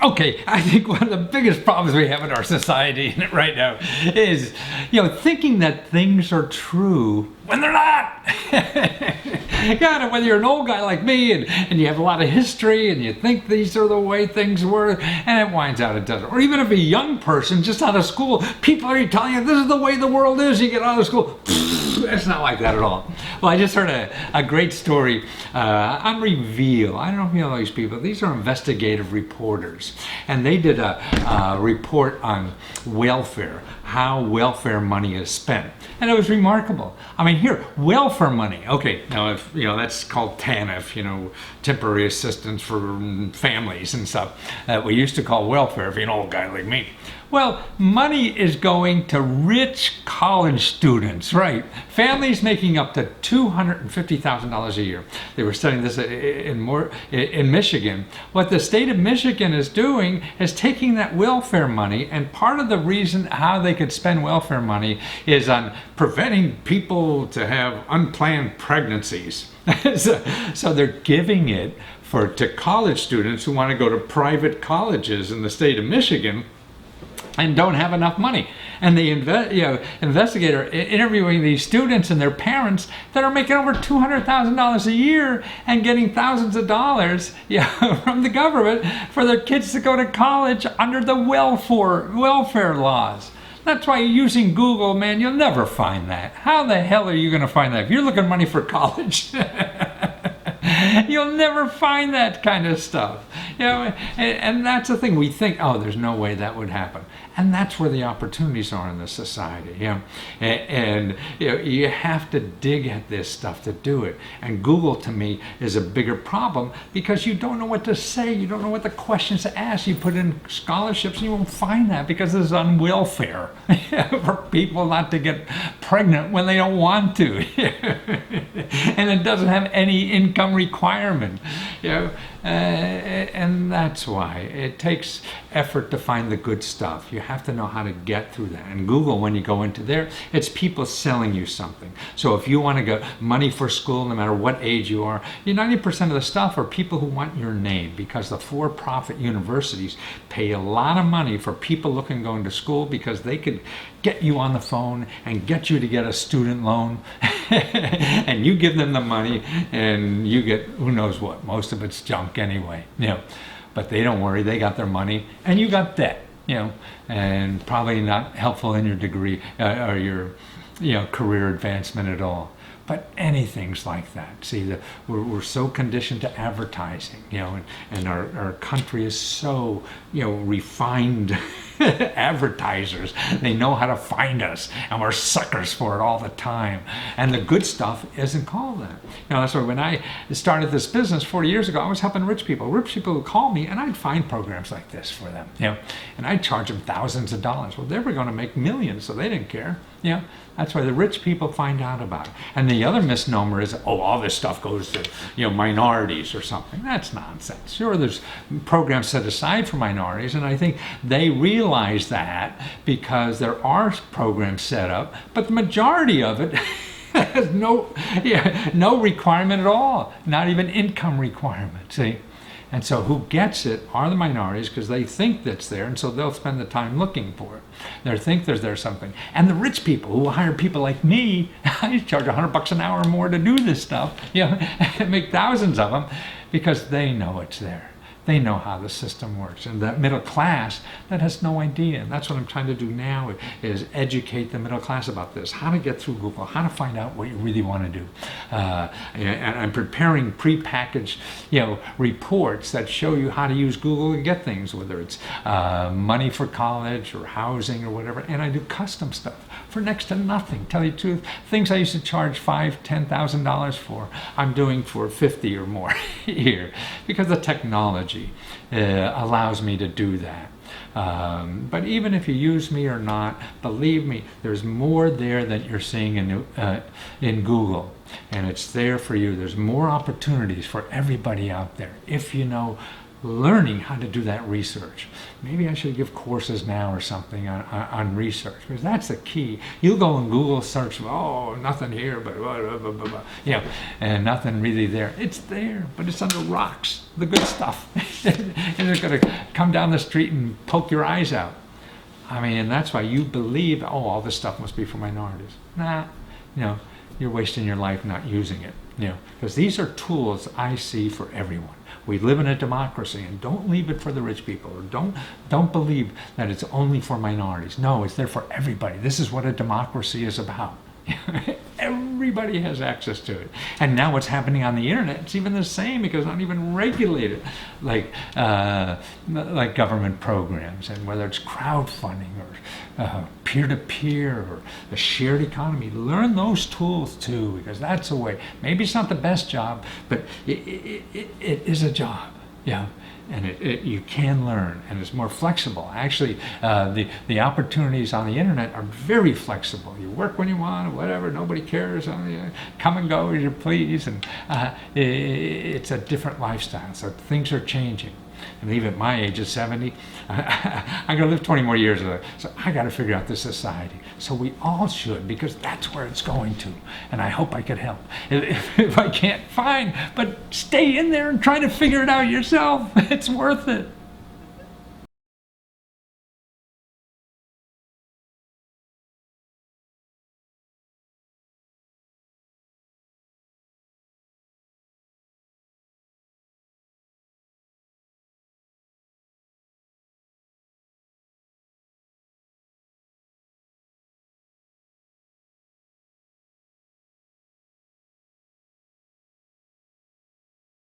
Okay, I think one of the biggest problems we have in our society right now is, thinking that things are true when they're not. God, whether you're an old guy like me and you have a lot of history and you think these are the way things were, and it winds out it doesn't. Or even if a young person just out of school, people are telling you this is the way the world is, you get out of school. It's not like that at all. Well, I just heard a great story on Reveal. I don't know if you know these people. These are investigative reporters. And they did a report on welfare, how welfare money is spent. And it was remarkable. I mean, here, welfare money. Okay, now if that's called TANF, temporary assistance for families and stuff that we used to call welfare if you're an old guy like me. Well, money is going to rich college students, right? Families making up to $250,000 a year. They were studying this in Michigan. What the state of Michigan is doing is taking that welfare money, and part of the reason how they could spend welfare money is on preventing people to have unplanned pregnancies. So they're giving it to college students who want to go to private colleges in the state of Michigan and don't have enough money. And the investigator interviewing these students and their parents that are making over $200,000 a year and getting thousands of dollars from the government for their kids to go to college under the welfare laws. That's why using Google, man, you'll never find that. How the hell are you going to find that? If you're looking money for college, you'll never find that kind of stuff. And that's the thing. We think, oh, there's no way that would happen. And that's where the opportunities are in the society. And you have to dig at this stuff to do it. And Google, to me, is a bigger problem because you don't know what to say. You don't know what the questions to ask. You put in scholarships and you won't find that because it's on welfare for people not to get pregnant when they don't want to. And it doesn't have any income requirement. And that's why it takes effort to find the good stuff. You have to know how to get through that. And Google, when you go into there, it's people selling you something. So if you want to get money for school, no matter what age you are, 90% of the stuff are people who want your name, because the for-profit universities pay a lot of money for people looking going to school because they could get you on the phone and get you to get a student loan. And you give them the money and you get who knows what. Most of it's junk anyway. But they don't worry, they got their money and you got debt, and probably not helpful in your degree or your career advancement at all. But anything's like that. See, we're so conditioned to advertising, and our country is so, refined advertisers. They know how to find us, and we're suckers for it all the time. And the good stuff isn't called that. That's why when I started this business 40 years ago, I was helping rich people. Rich people would call me, and I'd find programs like this for them, and I'd charge them thousands of dollars. Well, they were going to make millions, so they didn't care. That's why the rich people find out about it. And the other misnomer is, all this stuff goes to, minorities or something. That's nonsense. Sure, there's programs set aside for minorities, and I think they realize that because there are programs set up, but the majority of it has no requirement at all, not even income requirement, see? And so who gets it are the minorities because they think that's there, and so they'll spend the time looking for it. They think there's something. And the rich people who hire people like me, I charge $100 an hour more to do this stuff, and make thousands of them because they know it's there. They know how the system works. And that middle class that has no idea. And that's what I'm trying to do now is educate the middle class about this. How to get through Google. How to find out what you really want to do. And I'm preparing prepackaged reports that show you how to use Google to get things, whether it's money for college or housing or whatever. And I do custom stuff for next to nothing. Tell you the truth, things I used to charge $5,000, $10,000 for, I'm doing for $50 or more here because the technology allows me to do that. But even if you use me or not, believe me, there's more there than you're seeing in Google, and it's there for you. There's more opportunities for everybody out there if you know learning how to do that research. Maybe I should give courses now or something on research, because that's the key. You'll go and Google search, oh, nothing here, but blah, blah, blah, blah, blah, and nothing really there. It's there, but it's under rocks, the good stuff. And they're going to come down the street and poke your eyes out. I mean, and that's why you believe, oh, all this stuff must be for minorities. Nah, you're wasting your life not using it. Because these are tools I see for everyone. We live in a democracy, and don't leave it for the rich people, or don't believe that it's only for minorities. No, it's there for everybody. This is what a democracy is about. Everybody has access to it. And now what's happening on the internet, it's even the same, because it's not even regulated like government programs, and whether it's crowdfunding or peer-to-peer or the shared economy. Learn those tools too, because that's a way. Maybe it's not the best job, but it is a job. And you can learn, and it's more flexible. Actually, the opportunities on the internet are very flexible. You work when you want, whatever, nobody cares. Come and go as you please, and it's a different lifestyle. So things are changing. And even at my age of 70, I'm going to live 20 more years of it. So I got to figure out this society. So we all should, because that's where it's going to. And I hope I could help. If I can't, fine. But stay in there and try to figure it out yourself. It's worth it.